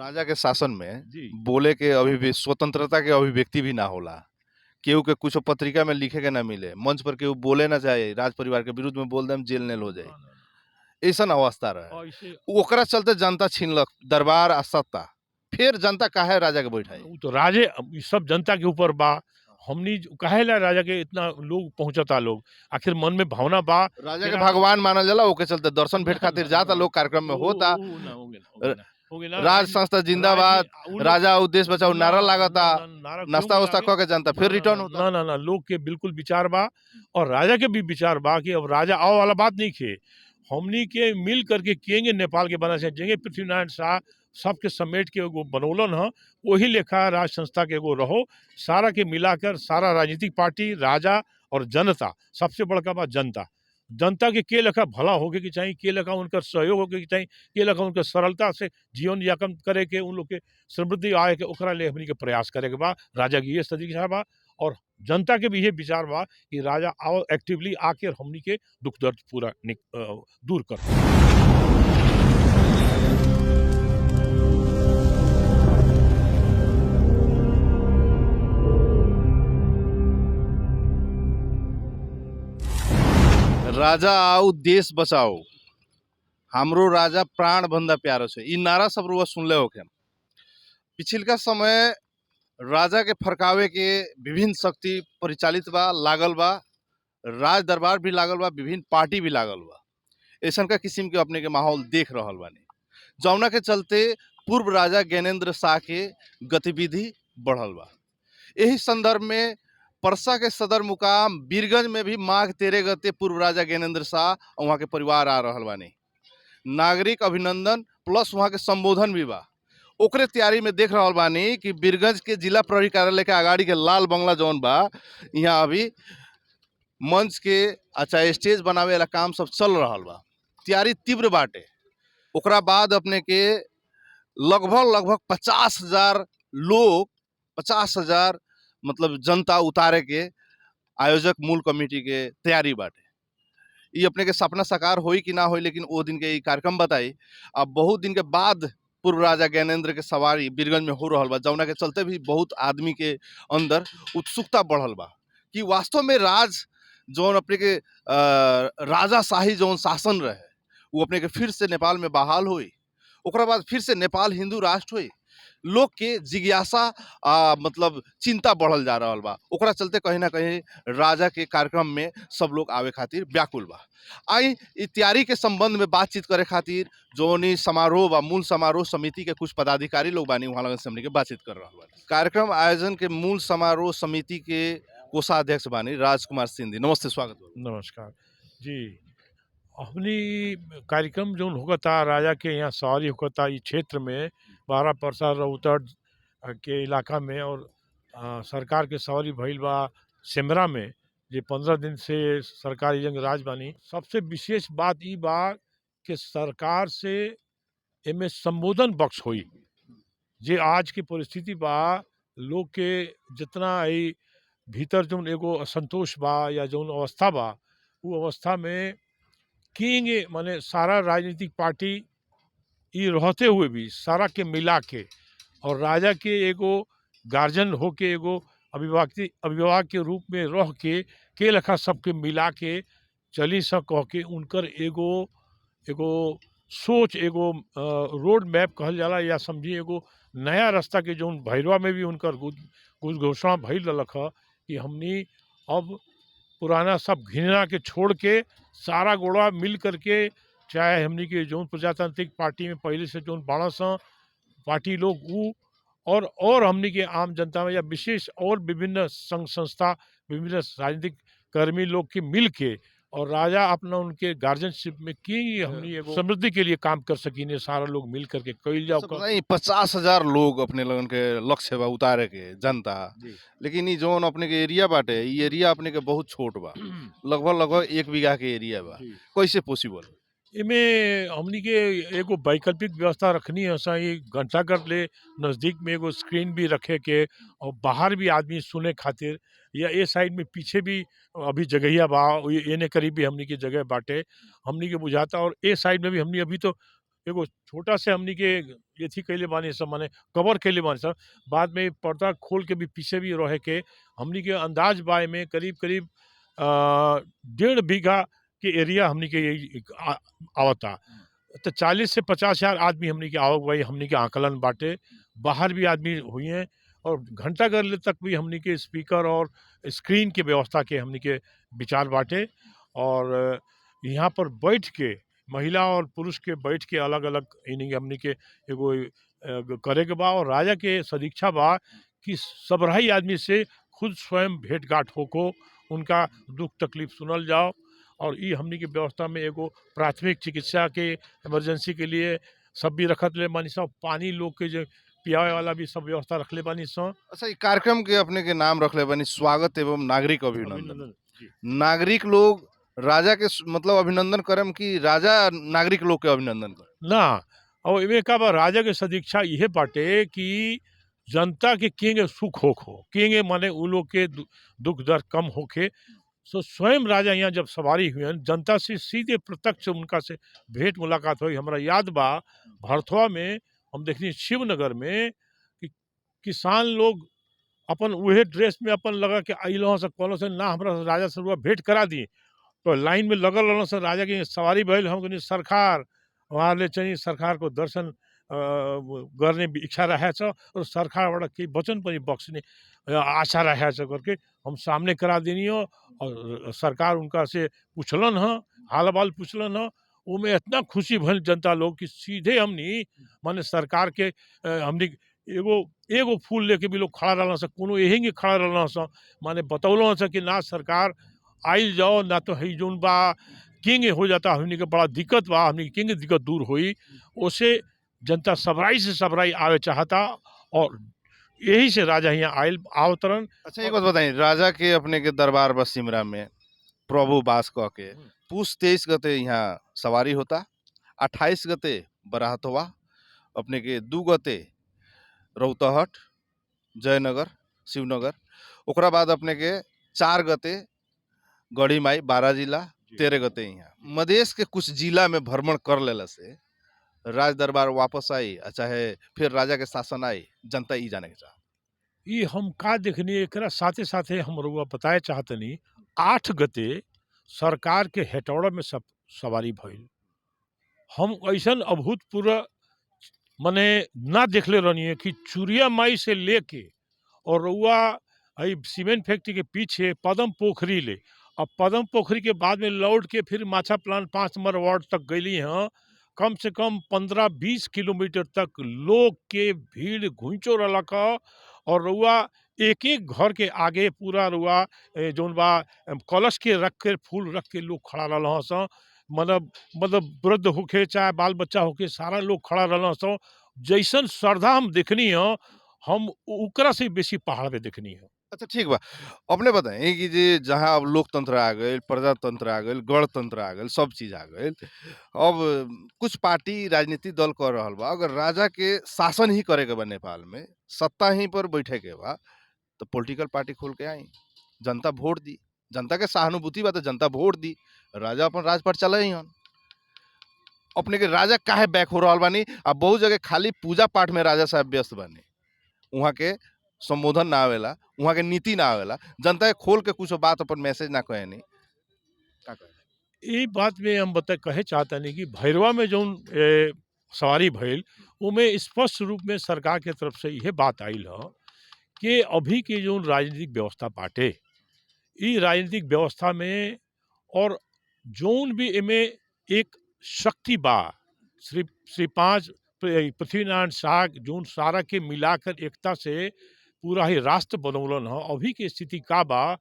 राजा के शासन में जी। बोले के स्वतंत्रता के अभिव्यक्ति भी ना होला। केहू के कुछ पत्रिका में लिखे के ना मिले, मंच पर केहू बोले ना चाहे, राज परिवार के विरुद्ध में बोल देम जेल नेल हो जाए, ना, ना, ना। ऐसन अवस्था रहे। ऐसे ओकरा चलते जनता छीनलक दरबार आ सत्ता, फिर जनता काहे राजा के बैठाई। उ तो राजे अब इ सब जनता के ऊपर बा। हमनी काहेला राजा के इतना लोग पहुंचता लोग, आखिर मन में भावना बा राजा कि के भगवान मानल जाला, ओके चलते दर्शन भेंट ना, खातिर ना, जाता ना, लोग, कार्यक्रम में होता। उ ना होगे ना, होगे ना, होगे ना। राज संस्था जिंदाबाद, उ लोग राजा उद्देश्य बचाओ नारा लागता, ना, नारा क्यों नाश्ता उस्ता लागे? क के जनता फिर रिटर्न होता। ना, ना, ना, लोग के बिल्कुल विचार बा और राजा के भी विचार बा कि अब राजा आओ वाला बात नहीं खे। हमनी के मिल करके किएंगे नेपाल के बना से जेंगे पृथ्वीनारायण शाह सबके समेट के एगो बनौलन ह, वही लेखा राज संस्था के एगो रहो, सारा के मिलाकर सारा राजनीतिक पार्टी, राजा और जनता, सबसे बड़का बा जनता। जनता के लेखा भला होके के चाही, के लेखा उनकर सहयोग होके के चाही, के लेखा उनकर सरलता से जीवन यापन करे के, उन लोग के समृद्धि आए के, ओकरा लिए हमनी के प्रयास करे के बा। राजा के ये तरीका बा और जनता के भी ये विचार बा कि राजा आओ एक्टिवली आके हमनी के दुख दर्द पूरा दूर कर। राजा आओ देश बचाओ, हमरो राजा प्राण बंदा प्यारो छे, ई नारा सब रुआ सुनले होखे। पिछिलका समय राजा के फरकावे के विभिन्न शक्ति परिचालित बा, लागल बा, राज दरबार भी लागल बा, विभिन्न पार्टी भी लागल बा। ऐसन का किस्म के अपने के माहौल देख रहल बानी, जौना के चलते पूर्व राजा ज्ञानेंद्र शाह के गतिविधि बढ़ल बा। यही संदर्भ में परसा के सदर मुकाम बीरगंज में भी माघ 13 गते पूर्व राजा ज्ञानेंद्र शाह और वहाँ के परिवार आ रहल बानी। नागरिक अभिनंदन प्लस वहाँ के संबोधन भी बा। ओकरे तैयारी में देख रहल बानी कि बीरगंज के जिला प्रहरी कार्यालय के अगाड़ी के लाल बंगला जौन बा, यहाँ अभी मंच के अच्छा स्टेज बनावे वाला काम सब चल रहल बा, तैयारी तीव्र बाटे। ओकरा बाद अपने के लगभग 50,000 लोग, 50,000 मतलब जनता उतारे के आयोजक मूल कमेटी के तैयारी बाटे। ये अपने के सपना साकार होई कि ना होई, लेकिन वो दिन के कार्यक्रम बताई। अब बहुत दिन के बाद पूर्व राजा ज्ञानेंद्र के सवारी बीरगंज में हो रहल बा, जौना के चलते भी बहुत आदमी के अंदर उत्सुकता बढ़ल बा कि वास्तव में राज जौन अपने के राजाशाही जौन शासन रहे, वो अपने के फिर से नेपाल में बहाल हुई, ओकरा बाद फिर से नेपाल हिंदू राष्ट्र हुई। लोग के जिज्ञासा मतलब चिंता बढ़ल जा रहा बा। ओकरा चलते कहीं ना कहीं राजा के कार्यक्रम में सब लोग आवे खातिर व्याकुल बा। आई तैयारी के संबंध में बातचीत करे खातिर जोनी समारोह बा, मूल समारोह समिति के कुछ पदाधिकारी लोग बानी, वहाँ लगन से हमने के बातचीत कर रहा बा। कार्यक्रम आयोजन के मूल समारोह समिति के कोषाध्यक्ष बानी राजकुमार सिंधी, नमस्ते, स्वागत बा। नमस्कार जी। हमनी कार्यक्रम जो होता राजा के यहाँ सवारी होता इस क्षेत्र में 12 परसा रउतड़ के इलाका में, और सरकार के सवारी भइल बा सिमरा में, जे 15 दिन से सरकारी जंग राज बानी। सबसे विशेष बात ई बा कि सरकार से एमे संबोधन बख्श हुई, जे आज की परिस्थिति बा, लोग के जितना आई भीतर जो एगो असंतोष बा या जो अवस्था बा, वो अवस्था में किंग माने सारा राजनीतिक पार्टी ये रहते हुए भी सारा के मिला के और राजा के एगो गार्जियन होके एगो अभिभावक के रूप में रह के लेखा सबके मिला के चली सा कह के उनकर एगो एगो सोच, एगो रोड मैप कहल जाला, या समझी एगो नया रास्ता के जो भैरवा में भी उनकर कुछ घोषणा भइल रख कि हमनी अब पुराना सब घृणा के छोड़ के सारा गोड़ा मिल करके, चाहे हमनी के जो प्रजातांत्रिक पार्टी में पहले से जो बारह पार्टी लोग वो और हमनी के आम जनता में या विशेष और विभिन्न संघ संस्था, विभिन्न राजनीतिक कर्मी लोग के मिल के और राजा अपना उनके गार्जियनशिप में की हमनी एगो समृद्धि के लिए काम कर सकीने, सारा लोग मिल करके कइल जाओ। 50,000 लोग अपने लगन के लक्ष्य बा उतारे के जनता, लेकिन ई जोन अपने के एरिया बाटे, ई एरिया अपने के बहुत छोट बा, लगभग 1 बीघा के एरिया बा, कैसे पॉसिबल? इमे हमनी के एगो वैकल्पिक व्यवस्था रखनी है, सही घंटाघर ले नज़दीक में एगो स्क्रीन भी रखे के और बाहर भी आदमी सुने खातिर, या ए साइड में पीछे भी अभी जगहिया बा, एने करीब भी हमनी के जगह बाटे, हमनी के बुझाता। और ए साइड में भी हमनी अभी तो एगो छोटा से हमनी के एथी कैले बानी सब, माने कवर कैले बानी सब। बाद में पर्दा खोल के भी पीछे भी रहे के हमनी के अंदाज बाय में करीब करीब 1.5 बीघा के एरिया हमनी के आवता। तो 40 से 50 हज़ार आदमी हमनी के आवक भाई हमनी के आकलन बाटे। बाहर भी आदमी हुई हैं और घंटा घर तक भी हमनी के स्पीकर और स्क्रीन के व्यवस्था के हमनी के विचार बाटे। और यहाँ पर बैठ के महिला और पुरुष के बैठ के अलग अलग इन्हीं हमनी के एगो करे के बा। और राजा के सदीक्षा बा कि सबरही आदमी से खुद स्वयं भेंट गांठ होको, उनका दुख तकलीफ सुनल जाओ। और ये हमनी के व्यवस्था में एगो प्राथमिक चिकित्सा के इमरजेंसी के लिए सब भी रखत ले बानी सब। पानी लोग के जो पियावे वाला भी सब व्यवस्था रखले बानी सब। अच्छा, ये कार्यक्रम के अपने के नाम रखले बनी स्वागत एवं नागरिक अभिनंदन। अभिनंदन जी। नागरिक लोग राजा के मतलब अभिनंदन करम कि राजा नागरिक लोग के अभिनंदन करे? ना, और इमे का बा राजा के सदीक्षा इहे बाटे कि जनता के केंगे सुख होखो, केंगे माने उ लोग के दुख दर्द कम होखे। सो स्वयं राजा यहाँ जब सवारी हुए जनता से सीधे प्रत्यक्ष उनका से भेंट मुलाकात हुई। हमरा याद बा भरथवा में हम देखनी शिवनगर में कि किसान लोग अपन उहे ड्रेस में अपन लगा के अइलो से कहलो से ना हमरा राजा से रुआ भेंट करा दी। तो लाइन में लगल रहलो से राजा के सवारी भइल। हम कहनी सरकार वहाँ ले चली, सरकार को दर्शन गर्ने इच्छा रहे छ और सरकारबाट केही वचन पनि बक्सने आशा रहे छ करके हम सामने करा देनी हो। और सरकार उनका से पूछलन ह, हाल बाल पूछलन ह। उमें इतना खुशी भइल जनता लोग कि सीधे हमनी माने सरकार के हमनी एगो एगो फूल लेके भी लोग खड़ा रहलन स, कोनो यही खड़ा रहलन स, माने बतौलन स कि ना सरकार आइल जाओ, ना तो है जोन बा किंग हो जाता हमनी के बड़ा दिक्कत बा, हमनी किंग दिक्कत दूर हुई। ओसे जनता सबराई से सबराई आवे चाहता और यही से राजा यहाँ आयल आवतरण। अच्छा, एक बात बताइए, राजा के अपने के दरबार बा सिमरा में प्रभु बास कह के पूस 23 गते यहाँ सवारी होता, 28 गते बराहतवा, अपने के 2 गते रौतहट, जयनगर, शिवनगर, ओकरा बाद अपने के 4 गते गढ़ी माई 12 जिला, 13 गते यहाँ मधेश के कुछ जिला में भ्रमण कर लेला से राज दरबार वापस आई, चाहे फिर राजा के शासन आई, जनता ई जाने के चाह। ये हम का देखनी एकरा साथे साथे हम रउआ बताए चाहतनी 8 गते सरकार के हेटौड़ा में सब सवारी भइल। हम ऐसन अभूतपूर्व मने ना देखले रहनी कि चुरिया माई से लेके और रउआ सीमेंट फैक्ट्री के पीछे पदम पोखरी ले, अब पदम पोखरी के बाद में लौट के फिर माछा प्लांट 5 नंबर वार्ड तक गईली हैं। कम से कम 15-20 किलोमीटर तक लोग के भीड़ घुंचो रलक। और रउआ एक एक घर के आगे पूरा रउआ जौन बा कलश के रख के फूल रख के लोग खड़ा रहल स। मतलब वृद्ध होके चाहे बाल बच्चा होके सारा लोग खड़ा रहल स। जैसन श्रद्धा हम देखनी है हम उकरा से बेसी पहाड़ पे देखनी है। अच्छा, ठीक बा, अपने बताएं कि जे जहाँ अब लोकतंत्र आ गए, प्रजातंत्र आ गए, गणतंत्र आ गए, सब चीज आ गए, अब कुछ पार्टी राजनीतिक दल कर रहल बा, अगर राजा के शासन ही करे के बा नेपाल में, सत्ता ही पर बैठे के बा, तो पॉलिटिकल पार्टी खोल के आई, जनता वोट दी, जनता के सहानुभूति बा तो जनता वोट दी, राजा अपन राज पर चले ही हन। अपने के राजा काहे बैक हो रहल बानी? अब बहुत जगह खाली पूजा पाठ में राजा साहब व्यस्त बानी, वहाँ के संबोधन ना आवेला, वहाँ के नीति ना आवेला, जनता के खोल के कुछ बात अपन मैसेज ना कहे नहीं का कहे। ये बात में हम बता कहे चाहता नहीं कि भैरवा में जो सवारी भइल उमें स्पष्ट रूप में सरकार के तरफ से यह बात आइल ह कि अभी के जो राजनीतिक व्यवस्था बाटे, ई राजनीतिक व्यवस्था में और जोन भी इमें एक शक्ति बा, श्री 5 पृथ्वीनारायण शाह जोन सारा के मिलाकर एकता से पूरा ही राष्ट्र बनौलन ह। अभी के स्थिति का बा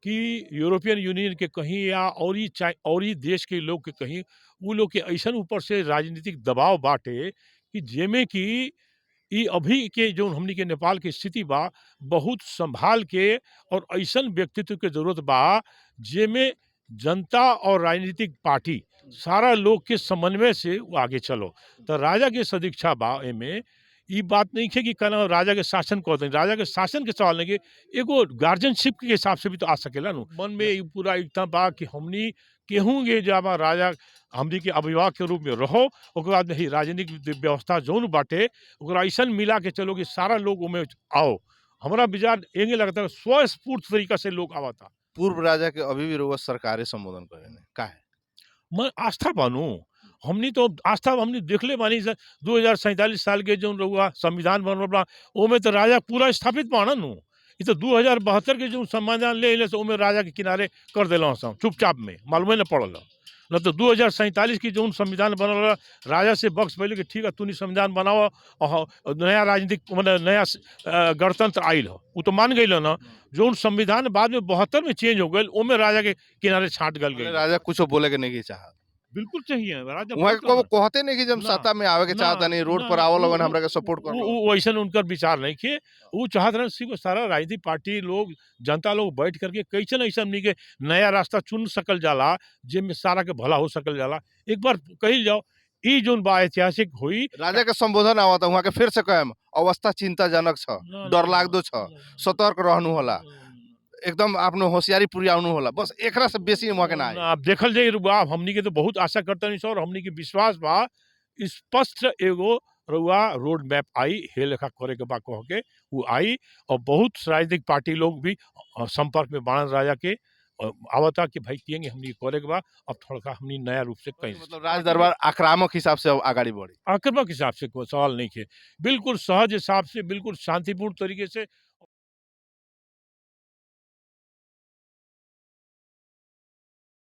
कि यूरोपियन यूनियन के कहीं या और ही देश के लोग के कहीं वो लोग के ऐसा ऊपर से राजनीतिक दबाव बाटे कि जेमे कि ई अभी के जो हमनी के नेपाल की स्थिति बा बहुत संभाल के और ऐसा व्यक्तित्व के जरूरत बा जेमे जनता और राजनीतिक पार्टी सारा लोग के समन्वय से वो आगे चलो। तो राजा के सदीक्षा बा एमे ई बात नहीं है कि कहना राजा के शासन कहते हैं, राजा के शासन के सवाल नहीं कि एगो गार्जियनशिप के हिसाब से भी तो आ सकेला नु। मन में पूरा इतना बा कि हमनी केहूँ के जब राजा हमनी के अभिभावक के रूप में रहो, ओकर बाद में ही राजनीतिक व्यवस्था जौन बाटे ओकरा ऐसन मिला के चलो कि सारा लोग ओमे आओ। हमरा विचार एंगे लगता है स्वस्फूर्त तरीका से लोग आवता। पूर्व राजा के अभी भी रउआ सरकारे संबोधन करेने काहे? मैं आस्था बानू, हमनी तो आस्था हमनी देखले बानी 2047 साल के जो रउआ संविधान बनल बा ओमे तो राजा पूरा स्थापित बाड़ा नु। इ तो 2072 के जो संविधान ले अइले से ओमे राजा के किनारे कर देलौं सन चुपचाप में, मालूमे न पड़ल। न तो 2047 की जो संविधान बनल रहा, राजा से बख्श पहले कि ठीक है तूनी संविधान बनाओ और नया राजनीतिक मतलब नया गणतंत्र आइल हो, वो तो मान गइल ना। जो संविधान बाद में 72 में चेंज हो गइल ओमे राजा के किनारे छांट गल गई। राजा कुछ बोले के नहीं चाहत, बिल्कुल चाहिए राजा वहाँ बोलता को ना। कहते नहीं कि जब ना, सत्ता में आवे के ना, चाहता नहीं, रोड ना, पर आवो लगन वो- हमरा के सपोर्ट कर लो। वो वैसन उनकर विचार नहीं थे। वो चाहत रहे सिर्फ सारा राजनीतिक पार्टी लोग जनता लोग बैठ करके कैसन ऐसा हमनी के नया रास्ता चुन सकल जाला जिसमें सारा के भला हो सकल जाला। एक बार कही जाओ ई जोन बा ऐतिहासिक हुई। राजा के संबोधन आवता वहाँ के फिर से कहम अवस्था चिंताजनक छ, डर लागदो छ, सतर्क रहनु होला, एकदम आफ्नो होशियारी पुर्याउनु होला, बस एकरा से बेसी वहाँ के ना आए। अब देखल जाए रुआ हमनी के तो बहुत आशा करता नहीं और हमनी के विश्वास बा स्पष्ट एगो रुआ रोड मैप आई हे लेखा करे के बा कह के वो आई। और बहुत राजनीतिक पार्टी लोग भी संपर्क में बाणन राजा के आवता कि भाई किएंगे हमनी करे के बा। अब थोड़ा हमनी नया रूप से कहीं मतलब राज दरबार आक्रामक हिसाब से अब आगाड़ी बढ़ी। आक्रामक हिसाब से कोई सवाल नहीं है, बिल्कुल सहज हिसाब से बिल्कुल शांतिपूर्ण तरीके से